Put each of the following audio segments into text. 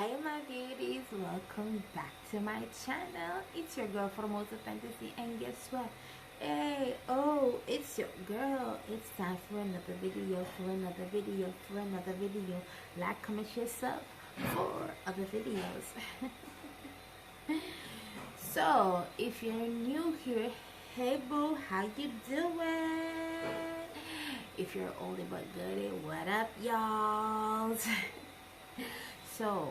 Hey my beauties, welcome back to my channel. It's your girl for the most of fantasy, and guess what? Hey, oh, it's your girl. It's time for another video, Like, comment, share, sub for other videos. So, if you're new here, hey boo, how you doing? If you're oldie but goodie, what up y'all? So,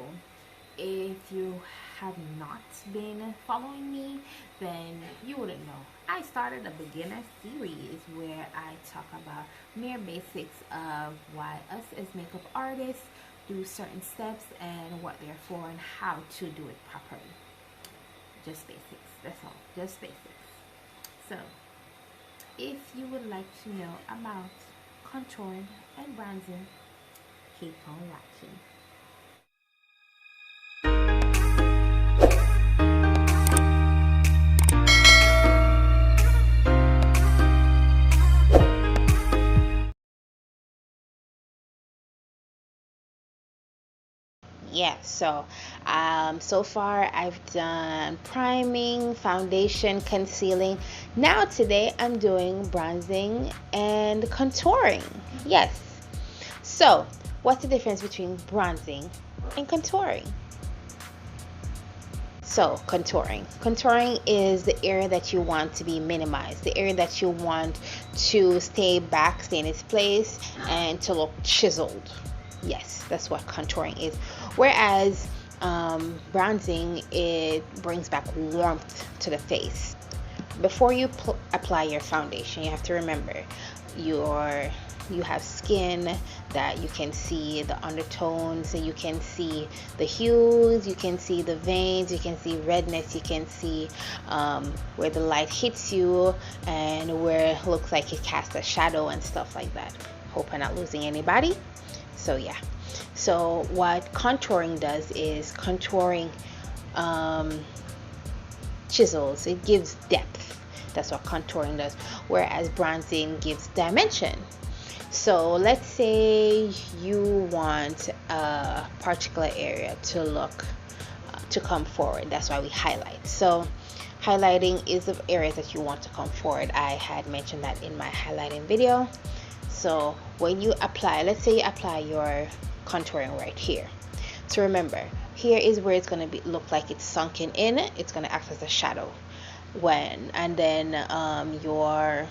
if you have not been following me, then you wouldn't know. I started a beginner series where I talk about mere basics of why us as makeup artists do certain steps and what they're for and how to do it properly. Just basics, that's all, just basics. So, if you would like to know about contouring and bronzing, keep on watching. Yeah, so far I've done priming, foundation, concealing. Now today I'm doing bronzing and contouring. Yes. So what's the difference between bronzing and contouring? So contouring is the area that you want to be minimized, the area that you want to stay in its place and to look chiseled. Yes, that's what contouring is. Whereas bronzing, it brings back warmth to the face. Before you apply your foundation, you have to remember you have skin that you can see the undertones, and you can see the hues, you can see the veins, you can see redness, you can see where the light hits you and where it looks like it casts a shadow and stuff like that. Hope I'm not losing anybody. So yeah, so what contouring does is contouring chisels, it gives depth. That's what contouring does, whereas bronzing gives dimension. So let's say you want a particular area to look to come forward. That's why we highlight. So highlighting is the area that you want to come forward. I had mentioned that in my highlighting video. So when you apply, let's say you apply your contouring right here. So remember, here is where it's going to look like it's sunken in. It's going to act as a shadow. And then your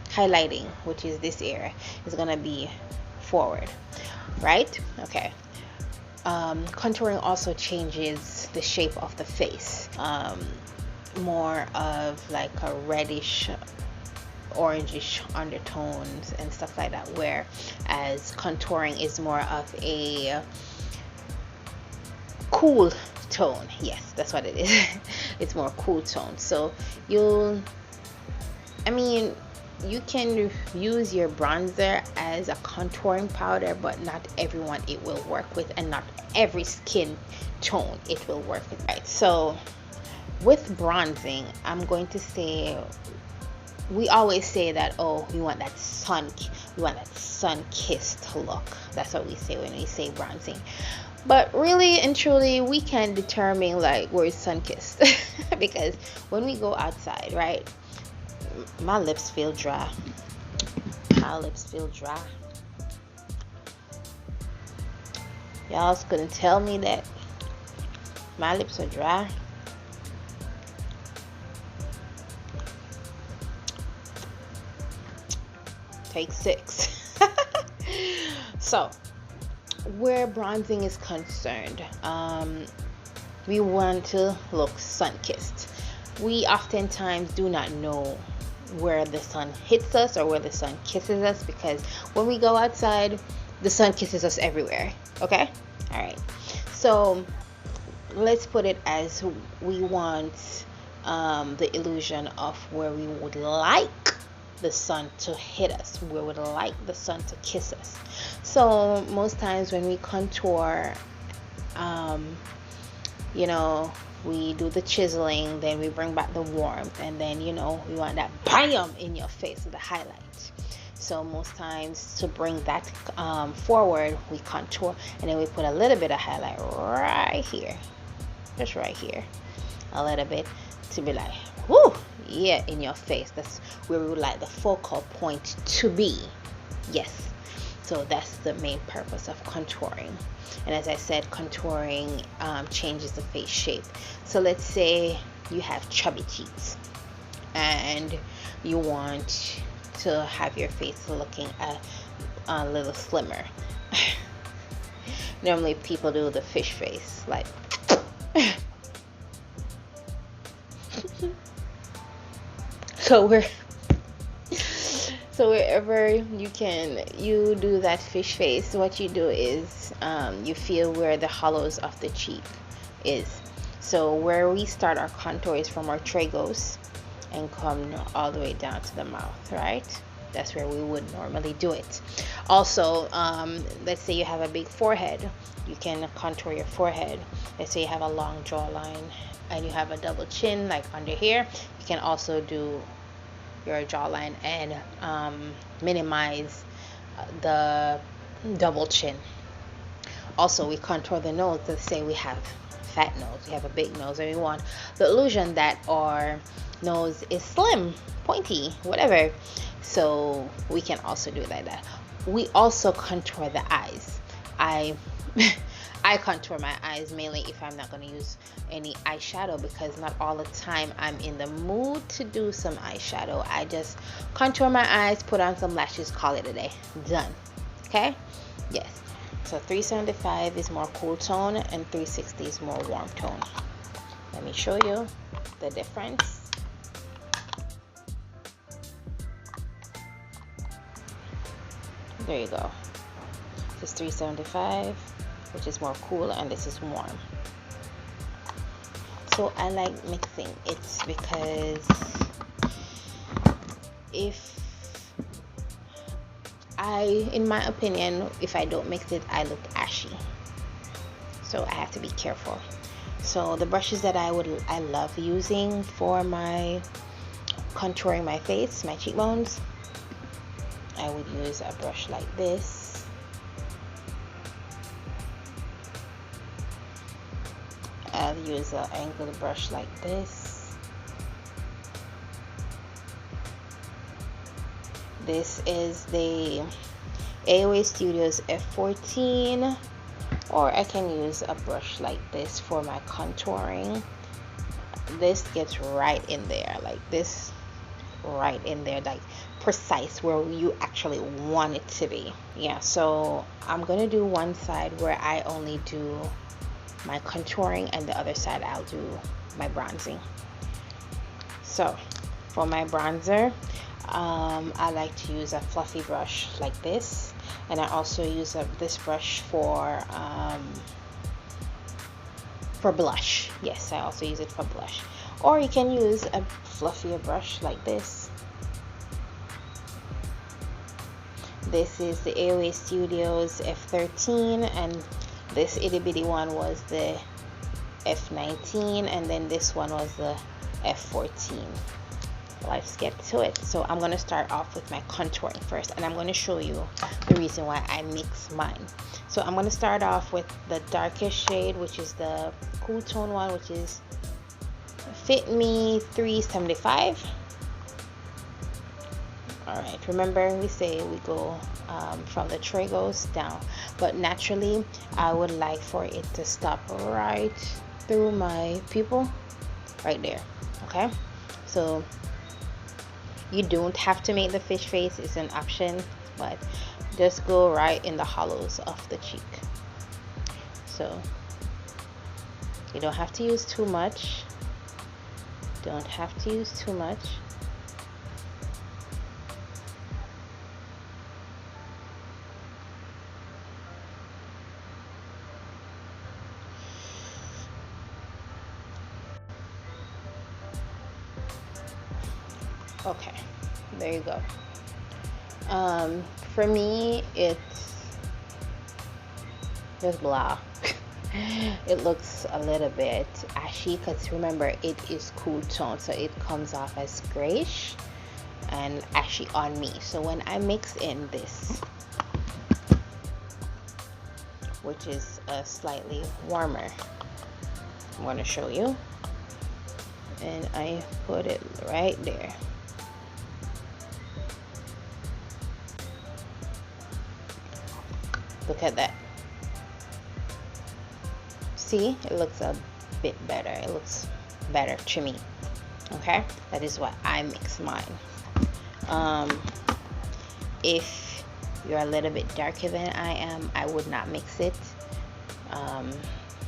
highlighting, which is this area, is going to be forward, right? Okay. Contouring also changes the shape of the face, more of like a reddish, orangish undertones and stuff like that, whereas contouring is more of a cool tone. Yes, that's what it is. It's more cool tone. So you can use your bronzer as a contouring powder, but not everyone it will work with, and not every skin tone it will work with, right? So with bronzing, I'm going to say, we always say that, oh, we want that sun-kissed look. That's what we say when we say bronzing. But really and truly, we can determine like where it's sun-kissed because when we go outside, right, my lips feel dry. Y'all couldn't tell me that my lips are dry. Take 6. So where bronzing is concerned, we want to look sun-kissed. We oftentimes do not know where the sun hits us or where the sun kisses us, because when we go outside, the sun kisses us everywhere. Okay, all right, so let's put it as we want the illusion of where we would like the sun to hit us, we would like the sun to kiss us. So most times when we contour, we do the chiseling, then we bring back the warmth, and then we want that bam in your face with the highlight. So most times to bring that forward, we contour, and then we put a little bit of highlight right here, just right here, a little bit, to be like, whoo, yeah, in your face. That's where we would like the focal point to be. Yes. So that's the main purpose of contouring. And as I said, contouring changes the face shape. So let's say you have chubby cheeks and you want to have your face looking a little slimmer. Normally people do the fish face, like so wherever you do that fish face, what you do is you feel where the hollows of the cheek is. So where we start our contour is from our trigos and come all the way down to the mouth, right? That's where we would normally do it. Also, let's say you have a big forehead, you can contour your forehead. Let's say you have a long jawline and you have a double chin like under here, you can also do your jawline and minimize the double chin. Also, we contour the nose. Let's say we have fat nose, we have a big nose, and we want the illusion that our nose is slim, pointy, whatever. So we can also do it like that. We also contour the eyes. I contour my eyes mainly if I'm not going to use any eyeshadow, because not all the time I'm in the mood to do some eyeshadow. I just contour my eyes, put on some lashes, call it a day. Done. Okay? Yes. So 375 is more cool tone and 360 is more warm tone. Let me show you the difference. There you go. This is 375, which is more cool, and this is warm. So I like mixing it because in my opinion, if I don't mix it, I look ashy. So I have to be careful. So the brushes that I love using for my contouring my face, my cheekbones, I would use a brush like this. I'll use an angled brush like this. This is the AOA Studios F14, or I can use a brush like this for my contouring. This gets right in there, like this, right in there, like precise where you actually want it to be. Yeah, so I'm gonna do one side where I only do my contouring, and the other side I'll do my bronzing. So for my bronzer, I like to use a fluffy brush like this, and I also use this brush for blush. Yes, I also use it for blush. Or you can use a fluffier brush like this. This is the AOA Studios F13, and this itty bitty one was the F19, and then this one was the F14. Let's get to it. So I'm going to start off with my contouring first, and I'm going to show you the reason why I mix mine. So I'm going to start off with the darkest shade, which is the cool tone one, which is Fit Me 375. Alright, remember we say we go from the trigos down, but naturally I would like for it to stop right through my pupil, right there. Okay, so you don't have to make the fish face, it's an option, but just go right in the hollows of the cheek. So you don't have to use too much. Don't have to use too much. Okay, there you go. For me, it's just blah. It looks a little bit ashy because remember it is cool tone, so it comes off as grayish, and ashy on me. So when I mix in this, which is slightly warmer, I'm going to show you, and I put it right there. Look at that. See, it looks a bit better. It looks better to me. Okay, that is why I mix mine. If you're a little bit darker than I am, I would not mix it.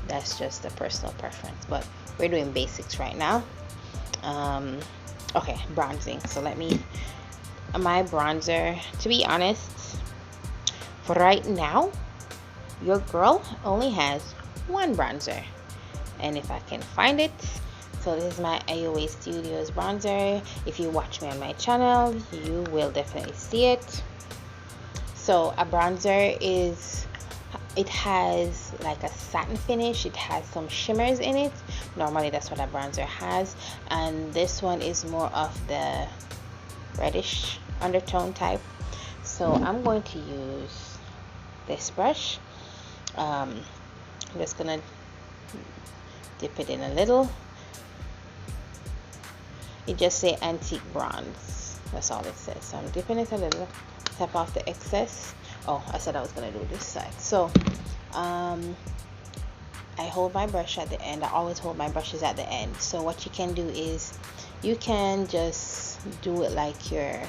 That's just a personal preference, but we're doing basics right now. Okay, bronzing. So let me, my bronzer, to be honest, for right now, your girl only has one bronzer, and if I can find it, so this is my AOA Studios bronzer. If you watch me on my channel, you will definitely see it. So a bronzer is, it has like a satin finish, it has some shimmers in it. Normally that's what a bronzer has, and this one is more of the reddish undertone type. So I'm going to use this brush. I'm just gonna dip it in a little. It just say antique bronze, that's all it says. So I'm dipping it a little, tap off the excess. Oh, I said I was gonna do this side. So I hold my brush at the end. I always hold my brushes at the end. So what you can do is you can just do it like you're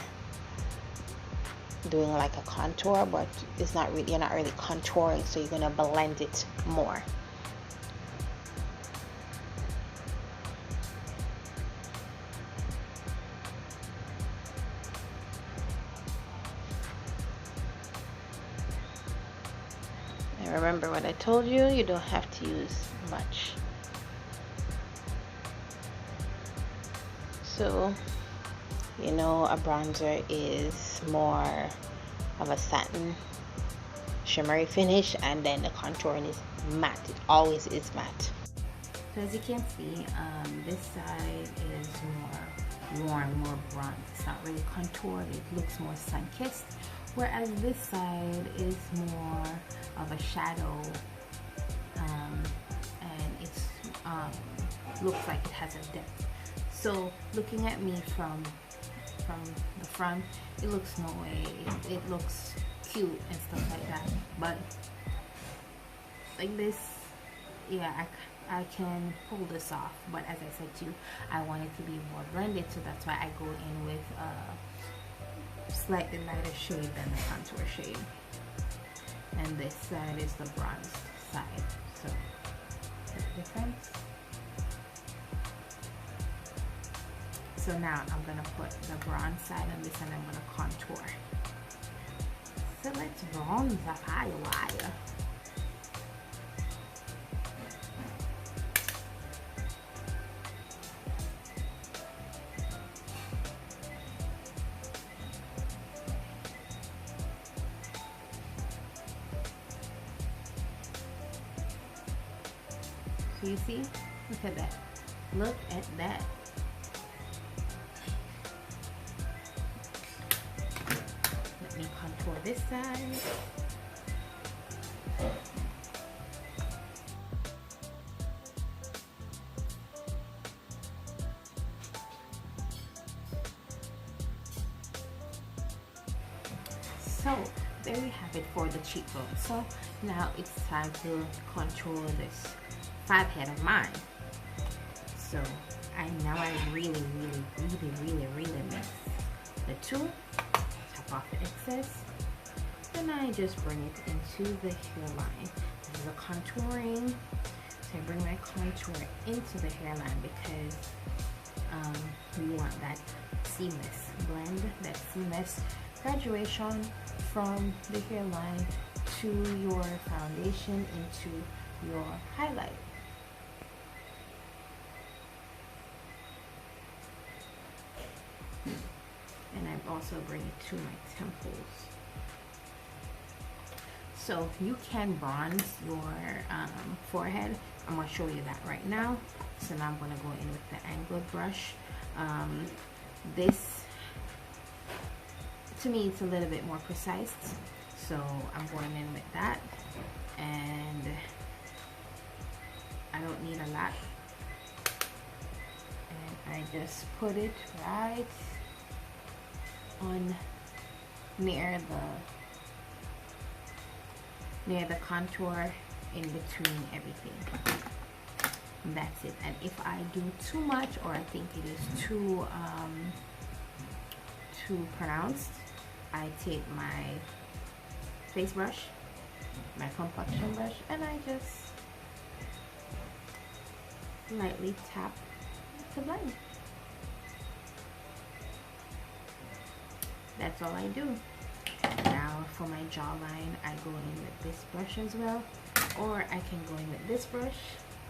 doing like a contour, but it's not really, you're not really contouring, so you're gonna blend it more. And remember what I told you, you don't have to use much. So you know, a bronzer is more of a satin shimmery finish, and then the contouring is matte. It always is matte. So as you can see, this side is more warm, more bronze. It's not really contoured. It looks more sun-kissed, whereas this side is more of a shadow, and it's looks like it has a depth. So looking at me from the front, it looks no way, it looks cute and stuff like that, but like this, yeah, I can pull this off. But as I said to you, I want it to be more blended, so that's why I go in with a slightly lighter shade than the contour shade, and this side is the bronze side. So see the difference? So now I'm gonna put the bronze side on this, and I'm gonna contour. So let's bronze up high wire. So you see, look at that. Look at that. Let me contour this side. So there you have it for the cheekbone. So now it's time to contour this fat head of mine. So I really mix the two. Tap off the excess. Then I just bring it into the hairline. This is a contouring. So I bring my contour into the hairline because we want that seamless blend, that seamless graduation from the hairline to your foundation into your highlight. And I also bring it to my temples. So you can bronze your forehead. I'm going to show you that right now. So now I'm going to go in with the angled brush. This to me it's a little bit more precise, so I'm going in with that. And I don't need a lot, and I just put it right on near the contour, in between everything. And that's it. And if I do too much, or I think it is too pronounced, I take my face brush, my complexion brush, and I just lightly tap to blend. That's all I do. Now for my jawline, I go in with this brush as well, or I can go in with this brush.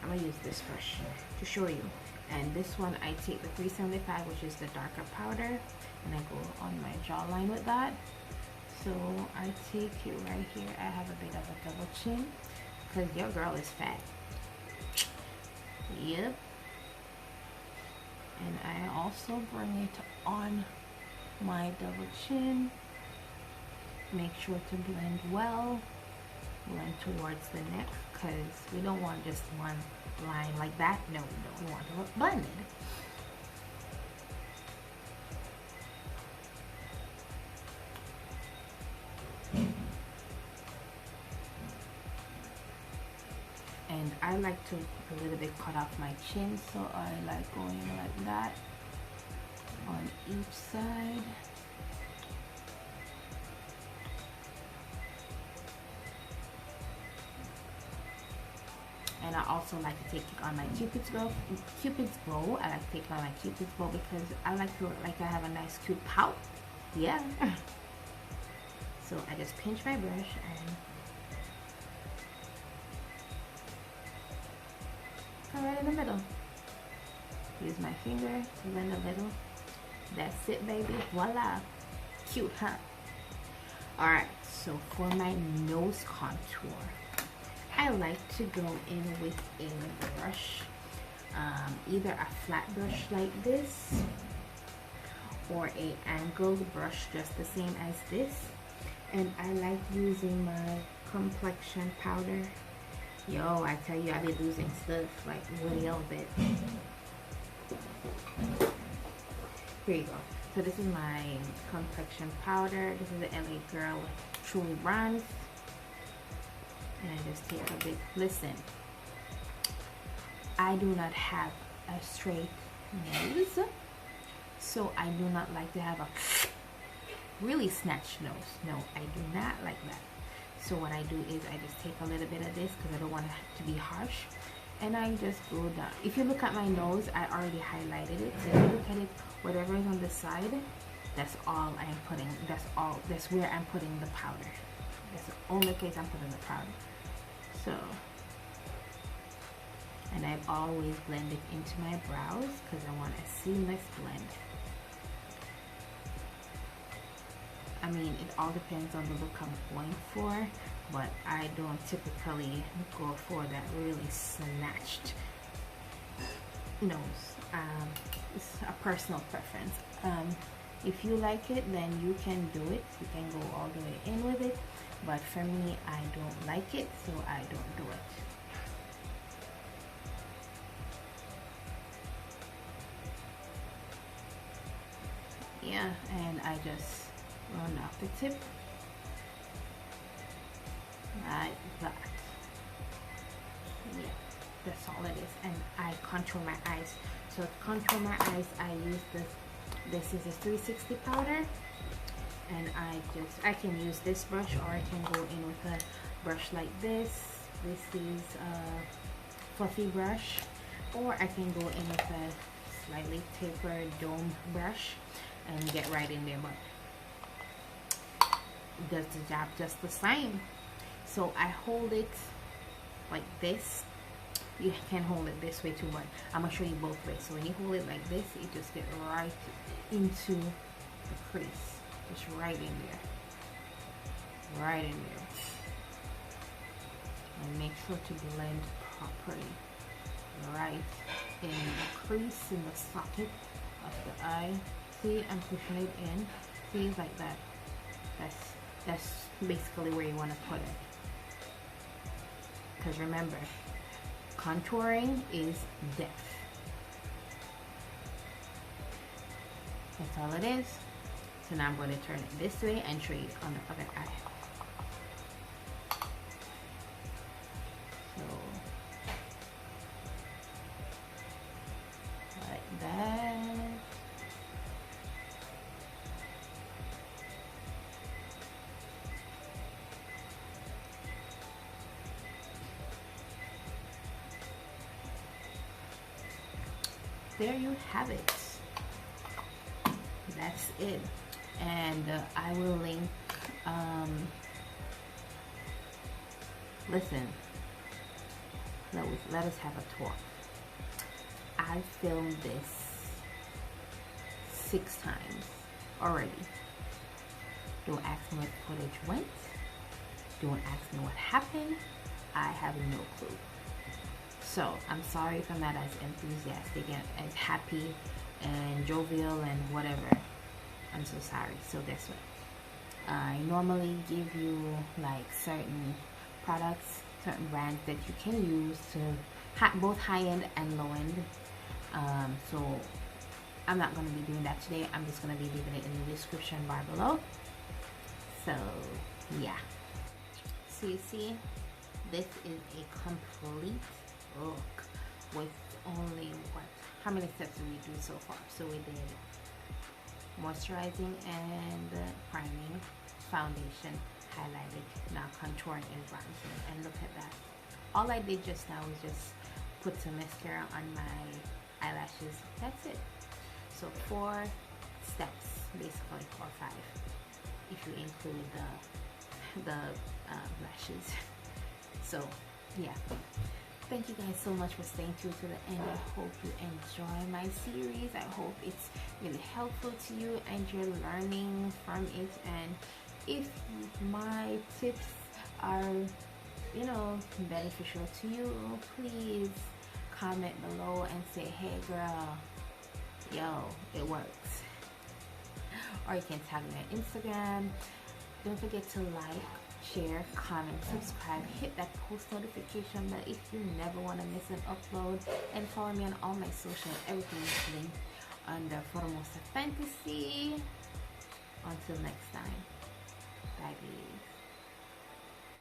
I'm gonna use this brush to show you. And this one, I take the 375, which is the darker powder, and I go on my jawline with that. So I take it right here. I have a bit of a double chin because your girl is fat. Yep. And I also bring it on my double chin. Make sure to blend well, blend towards the neck, because we don't want just one line like that. No, we don't. We want to look blended. And I like to a little bit cut off my chin, so I like going like that on each side. And I also like to take it on my Cupid's bow. I like to take it on my Cupid's bow because I like to look like I have a nice cute pout. Yeah. So I just pinch my brush and go right in the middle. Use my finger to blend a little. That's it, baby. Voila. Cute, huh? Alright, so for my nose contour, I like to go in with a brush, either a flat brush like this or a angled brush just the same as this. And I like using my complexion powder. Yo, I tell you, I've been losing stuff like really a bit. Here you go. So this is my complexion powder. This is the LA Girl Truly Bronze. And I just take a bit. Listen, I do not have a straight nose, so I do not like to have a really snatched nose. No, I do not like that. So what I do is I just take a little bit of this because I don't want it to be harsh, and I just go down. If you look at my nose, I already highlighted it. So if you look at it, whatever is on the side, that's all I'm putting. That's where I'm putting the powder. That's the only place I'm putting the powder. So, and I've always blended into my brows because I want a seamless blend. I mean, it all depends on the look I'm going for, but I don't typically go for that really snatched nose. It's a personal preference. If you like it, then you can do it. You can go all the way in with it. But for me, I don't like it, so I don't do it. Yeah, and I just run off the tip like that. Yeah, that's all it is. And I contour my eyes. So to contour my eyes, I use this. This is a 360 powder. And I can use this brush, or I can go in with a brush like this. This is a fluffy brush, or I can go in with a slightly tapered dome brush and get right in there, but it does the job just the same. So I hold it like this. You can hold it this way too, but I'm gonna show you both ways. So when you hold it like this, it just gets right into the crease. Just right in there. Right in there. And make sure to blend properly. Right in the crease, in the socket of the eye. See, I'm pushing it in. See, like that. That's basically where you want to put it. Because remember, contouring is depth. That's all it is. So now I'm going to turn it this way and show you on the other eye. So, like that. There you have it. That's it. And I will link, listen, let us have a talk. I filmed this 6 times already. Don't ask me where the footage went. Don't ask me what happened. I have no clue. So I'm sorry if I'm not as enthusiastic and as happy and jovial and whatever. I'm so sorry. So guess what? I normally give you like certain products, certain brands that you can use to both high-end and low-end. So I'm not going to be doing that today. I'm just going to be leaving it in the description bar below. So yeah. So you see, this is a complete look with only how many steps did we do so far? So we did moisturizing and priming, foundation, highlighted, now contouring and bronzing. And look at that. All I did just now was just put some mascara on my eyelashes. That's it. So 4 steps basically, or 5 if you include the lashes. So yeah, thank you guys so much for staying through to the end. I hope you enjoy my series. I hope it's really helpful to you and you're learning from it. And if my tips are, you know, beneficial to you, please comment below and say, hey girl, yo, it works. Or you can tag me on Instagram. Don't forget to like, share, comment, subscribe, hit that post notification bell if you never want to miss an upload, and follow me on all my social. Everything is linked under Photomonster Fantasy. Until next time, bye babies.